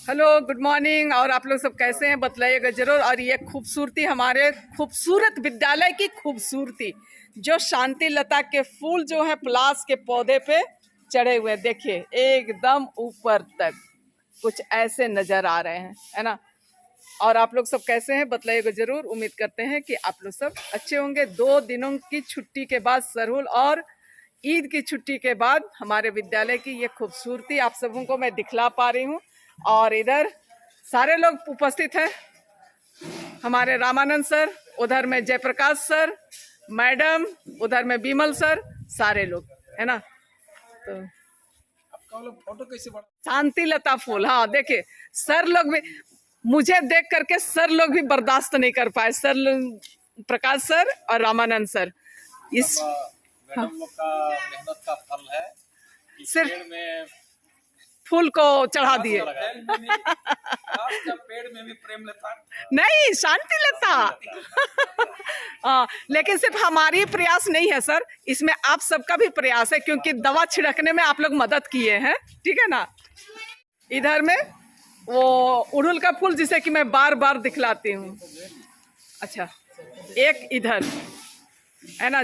Hello, good morning. और आप लोग सब कैसे हैं बतलाइएगा जरूर। और ये खूबसूरती, हमारे खूबसूरत विद्यालय की खूबसूरती, जो शांति लता के फूल जो है पलास के पौधे पे चढ़े हुए, देखिए एकदम ऊपर तक कुछ ऐसे नजर आ रहे हैं, है ना। और आप लोग सब कैसे हैं बतलाइएगा जरूर। उम्मीद करते हैं कि आप लोग सब अच्छे होंगे। 2 दिनों की छुट्टी के बाद सरहुल और ईद की छुट्टी के बाद हमारे विद्यालय की ये खूबसूरती आप सबों को मैं दिखला पा रही हूँ। और इधर सारे लोग उपस्थित हैं, हमारे रामानंद सर, उधर में जयप्रकाश सर, मैडम, उधर में बिमल सर, सारे लोग, है ना। तो फोटो कैसे बना? शांति लता फूल, हाँ देखिए सर लोग भी, मुझे देख करके सर लोग भी बर्दाश्त नहीं कर पाए। प्रकाश सर और रामानंद सर, इस मैडम लोग का मेहनत का फल है। इस सिर्फ पेड़ में फूल को चढ़ा दिए। पेड़ में भी प्रेम लता नहीं, शांति लता। हाँ, लेकिन सिर्फ हमारी प्रयास नहीं है सर, इसमें आप सबका भी प्रयास है, क्योंकि दवा छिड़कने में आप लोग मदद किए हैं, ठीक है ना। इधर में वो उड़हुल का फूल जिसे कि मैं बार बार दिखलाती हूँ। अच्छा, एक इधर है ना,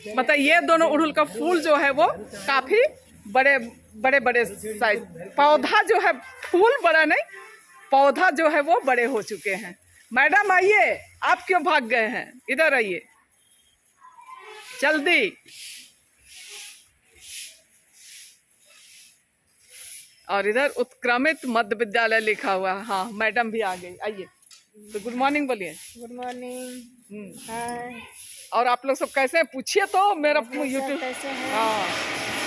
मतलब ये दोनों उड़हुल का फूल जो है वो काफी बड़े बड़े बड़े साइज, पौधा जो है, फूल बड़ा नहीं, पौधा जो है वो बड़े हो चुके हैं। मैडम आइए, आप क्यों भाग गए हैं, इधर आइए जल्दी। और इधर उत्क्रमित मध्य विद्यालय लिखा हुआ है। हाँ, मैडम भी आ गई, आइए तो गुड मॉर्निंग बोलिए। Good morning. हाय। और आप लोग सब कैसे हैं पूछिए तो, मेरा यूट्यूब कैसे हैं? हाँ,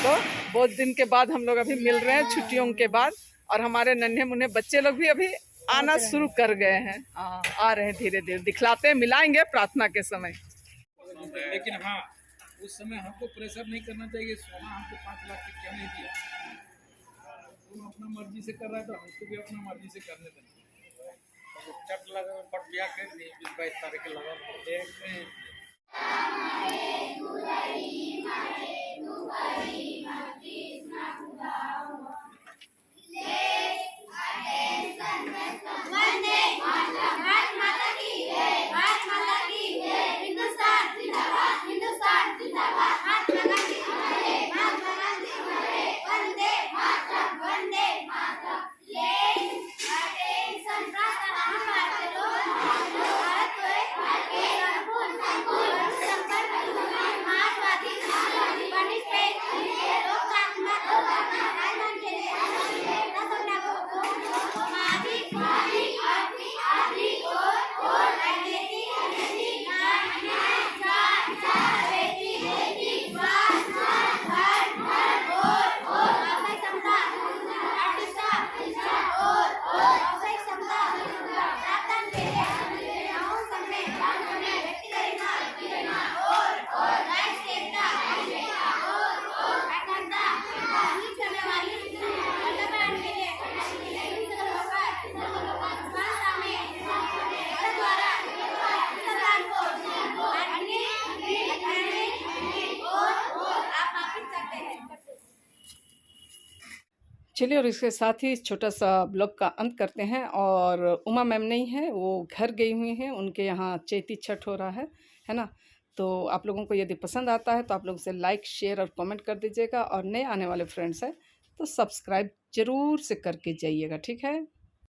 तो बहुत दिन के बाद हम लोग अभी मिल रहे हैं छुट्टियों के बाद। और हमारे नन्हे मुन्ने बच्चे लोग भी अभी आना शुरू कर गए हैं। हाँ, आ रहे हैं धीरे धीरे, दिखलाते हैं, मिलाएंगे प्रार्थना के समय। लेकिन हाँ, उस समय हमको प्रेशर नहीं करना चाहिए। सोना हमको 5 लाख के क्या नहीं दिया, तुम अपना मर्जी से कर रहा है तो हमको भी अपना मर्जी से करने देना। चट लगा पट ब्याह कर दी 22 तारीख के लगा चलिए, और इसके साथ ही छोटा सा ब्लॉग का अंत करते हैं। और उमा मैम नहीं है, वो घर गई हुई हैं, उनके यहाँ चैती छठ हो रहा है ना। तो आप लोगों को यदि पसंद आता है तो आप लोगों से लाइक, शेयर और कमेंट कर दीजिएगा। और नए आने वाले फ्रेंड्स हैं तो सब्सक्राइब जरूर से करके जाइएगा, ठीक है।